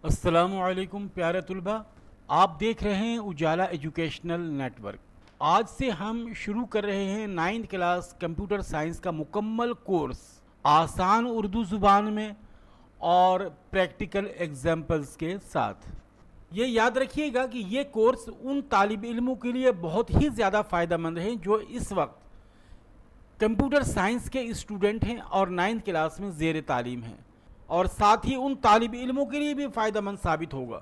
السلام علیکم پیارے طلبہ، آپ دیکھ رہے ہیں اجالا ایجوکیشنل نیٹورک۔ آج سے ہم شروع کر رہے ہیں 9th کلاس کمپیوٹر سائنس کا مکمل کورس آسان اردو زبان میں اور پریکٹیکل ایگزامپلز کے ساتھ۔ یہ یاد رکھیے گا کہ یہ کورس ان طالب علموں کے لیے بہت ہی زیادہ فائدہ مند ہے جو اس وقت کمپیوٹر سائنس کے اسٹوڈنٹ ہیں اور 9th کلاس میں زیر تعلیم ہیں، اور ساتھ ہی ان طالب علموں کے لیے بھی فائدہ مند ثابت ہوگا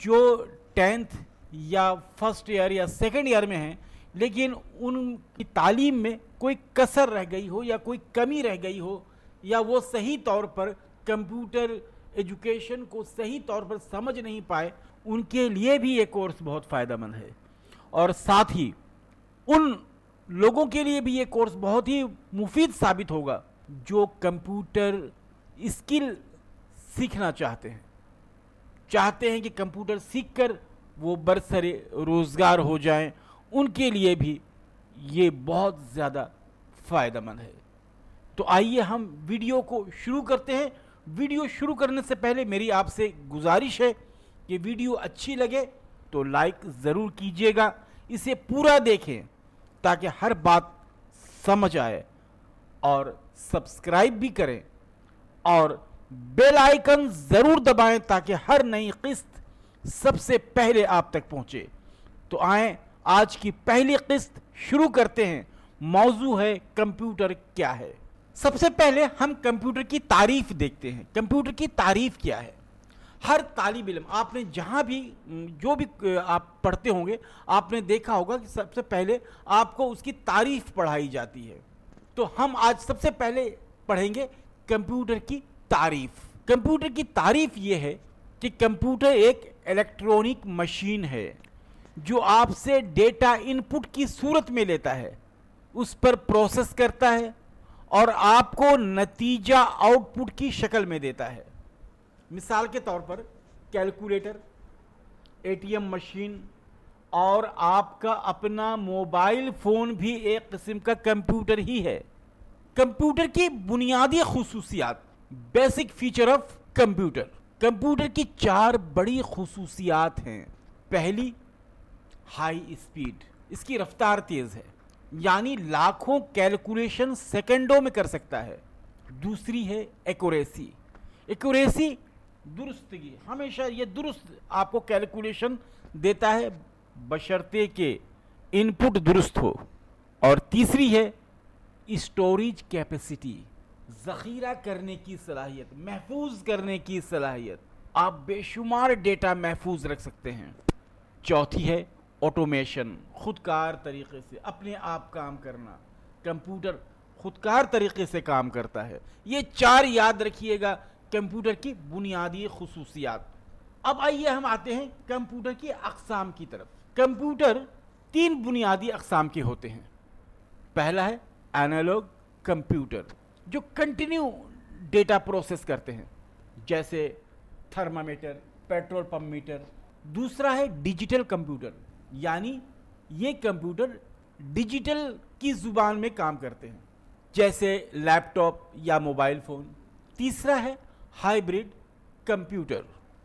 جو 10th یا فرسٹ ایئر یا سیکنڈ ایئر میں ہیں لیکن ان کی تعلیم میں کوئی کسر رہ گئی ہو یا کوئی کمی رہ گئی ہو، یا وہ صحیح طور پر کمپیوٹر ایجوکیشن کو صحیح طور پر سمجھ نہیں پائے، ان کے لیے بھی یہ کورس بہت فائدہ مند ہے۔ اور ساتھ ہی ان لوگوں کے لیے بھی یہ کورس بہت ہی مفید ثابت ہوگا جو کمپیوٹر اسکل سیکھنا چاہتے ہیں کہ کمپیوٹر سیکھ کر وہ برسر روزگار ہو جائیں، ان کے لیے بھی یہ بہت زیادہ فائدہ مند ہے۔ تو آئیے ہم ویڈیو کو شروع کرتے ہیں۔ ویڈیو شروع کرنے سے پہلے میری آپ سے گزارش ہے کہ ویڈیو اچھی لگے تو لائک ضرور کیجیے گا، اسے پورا دیکھیں تاکہ ہر بات سمجھ آئے، اور سبسکرائب بھی کریں اور بیل آئیکن ضرور دبائیں تاکہ ہر نئی قسط سب سے پہلے آپ تک پہنچے۔ تو آئیں آج کی پہلی قسط شروع کرتے ہیں۔ موضوع ہے کمپیوٹر کیا ہے۔ سب سے پہلے ہم کمپیوٹر کی تعریف دیکھتے ہیں۔ کمپیوٹر کی تعریف کیا ہے؟ ہر طالب علم، آپ نے جہاں بھی جو بھی آپ پڑھتے ہوں گے، آپ نے دیکھا ہوگا کہ سب سے پہلے آپ کو اس کی تعریف پڑھائی جاتی ہے۔ تو ہم آج سب سے پہلے پڑھیں گے کمپیوٹر کی تعریف۔ کمپیوٹر کی تعریف یہ ہے کہ کمپیوٹر ایک الیکٹرونک مشین ہے جو آپ سے ڈیٹا ان پٹ کی صورت میں لیتا ہے، اس پر پروسیس کرتا ہے اور آپ کو نتیجہ آؤٹ پٹ کی شکل میں دیتا ہے۔ مثال کے طور پر کیلکولیٹر، ATM مشین اور آپ کا اپنا موبائل فون بھی ایک قسم کا کمپیوٹر ہی ہے۔ کمپیوٹر کی بنیادی خصوصیات، basic feature of computer. Computer کی 4 بڑی خصوصیات ہیں۔ پہلی، ہائی اسپیڈ، اس کی رفتار تیز ہے، یعنی لاکھوں کیلکولیشن سیکنڈوں میں کر سکتا ہے۔ دوسری ہے ایکوریسی۔ ایکوریسی درستگی، ہمیشہ یہ درست آپ کو کیلکولیشن دیتا ہے بشرطے کہ ان پٹ درست ہو۔ اور تیسری ہے اسٹوریج کیپیسٹی، ذخیرہ کرنے کی صلاحیت، محفوظ کرنے کی صلاحیت، آپ بے شمار ڈیٹا محفوظ رکھ سکتے ہیں۔ چوتھی ہے آٹومیشن، خودکار طریقے سے اپنے آپ کام کرنا۔ کمپیوٹر خودکار طریقے سے کام کرتا ہے۔ یہ 4 یاد رکھیے گا کمپیوٹر کی بنیادی خصوصیات۔ اب آئیے ہم آتے ہیں کمپیوٹر کی اقسام کی طرف۔ کمپیوٹر 3 بنیادی اقسام کے ہوتے ہیں۔ پہلا ہے اینالوگ کمپیوٹر، جو کنٹینیو ڈیٹا پروسیس کرتے ہیں، جیسے تھرمامیٹر، پیٹرول پمپ میٹر۔ دوسرا ہے ڈیجیٹل کمپیوٹر، یعنی یہ کمپیوٹر ڈیجیٹل کی زبان میں کام کرتے ہیں، جیسے لیپ ٹاپ یا موبائل فون۔ تیسرا ہے ہائبرڈ کمپیوٹر،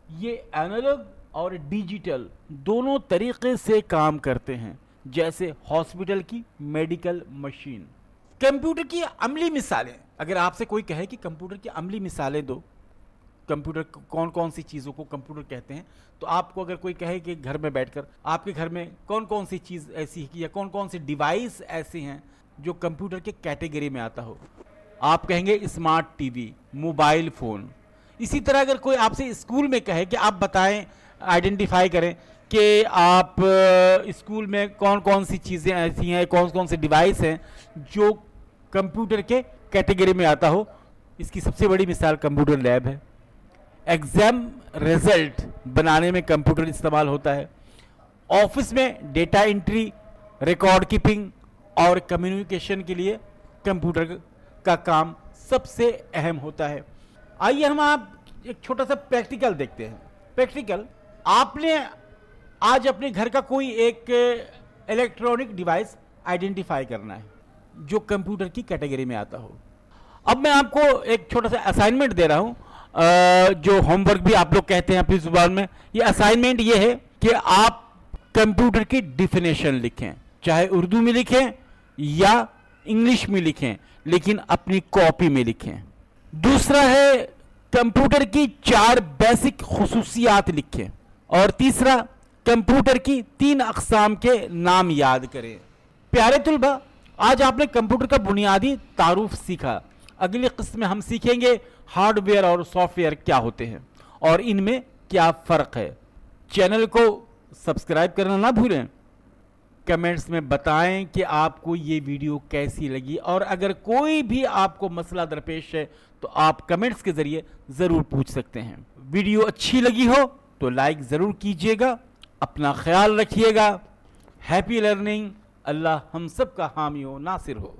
یہ اینالوگ اور ڈیجیٹل دونوں طریقے سے کام کرتے ہیں، جیسے ہاسپٹل کی میڈیکل مشین۔ کمپیوٹر کی عملی مثالیں، اگر آپ سے کوئی کہے کہ کمپیوٹر کی عملی مثالیں دو، کمپیوٹر کون کون سی چیزوں کو کمپیوٹر کہتے ہیں، تو آپ کو اگر کوئی کہے کہ گھر میں بیٹھ کر آپ کے گھر میں کون کون سی چیز ایسی ہے یا کون کون سی ڈیوائس ایسی ہیں جو کمپیوٹر کے کیٹیگری میں آتا ہو، آپ کہیں گے smart T V, mobile phone. اسی طرح اگر کوئی آپ سے اسکول میں کہے کہ آپ بتائیں، آئیڈینٹیفائی کریں کہ آپ اسکول میں کون کون سی چیزیں ایسی ہیں، کون کون سی ڈیوائس ہیں جو کمپیوٹر کے کیٹیگری میں آتا ہو، اس کی سب سے بڑی مثال کمپیوٹر لیب ہے۔ ایگزام رزلٹ بنانے میں کمپیوٹر استعمال ہوتا ہے۔ آفس میں ڈیٹا انٹری، ریکارڈ کیپنگ اور کمیونیکیشن کے لیے کمپیوٹر کا کام سب سے اہم ہوتا ہے۔ آئیے ہم آپ ایک چھوٹا سا پریکٹیکل دیکھتے ہیں۔ پریکٹیکل، آپ نے آج اپنے گھر کا کوئی ایک الیکٹرانک ڈیوائس آئیڈینٹیفائی کرنا ہے جو کمپیوٹر کی کیٹیگری میں آتا ہو۔ اب میں آپ کو ایک چھوٹا سا اسائنمنٹ دے رہا ہوں، جو ہوم ورک بھی آپ لوگ کہتے ہیں اپنی زبان میں، یہ اسائنمنٹ یہ ہے کہ آپ کمپیوٹر کی ڈیفینیشن لکھیں، چاہے اردو میں لکھیں یا انگلش میں لکھیں، لیکن اپنی کاپی میں لکھیں۔ دوسرا ہے کمپیوٹر کی 4 بیسک خصوصیات لکھیں، اور تیسرا کمپیوٹر کی 3 اقسام کے نام یاد کریں۔ پیارے طلبہ، آج آپ نے کمپیوٹر کا بنیادی تعارف سیکھا۔ اگلی قسط میں ہم سیکھیں گے ہارڈ ویئر اور سافٹ ویئر کیا ہوتے ہیں اور ان میں کیا فرق ہے۔ چینل کو سبسکرائب کرنا نہ بھولیں۔ کمنٹس میں بتائیں کہ آپ کو یہ ویڈیو کیسی لگی، اور اگر کوئی بھی آپ کو مسئلہ درپیش ہے تو آپ کمنٹس کے ذریعے ضرور پوچھ سکتے ہیں۔ ویڈیو اچھی لگی ہو تو لائک ضرور کیجیے گا۔ اپنا خیال رکھیے گا۔ Happy learning. اللہ ہم سب کا حامی و ناصر ہو۔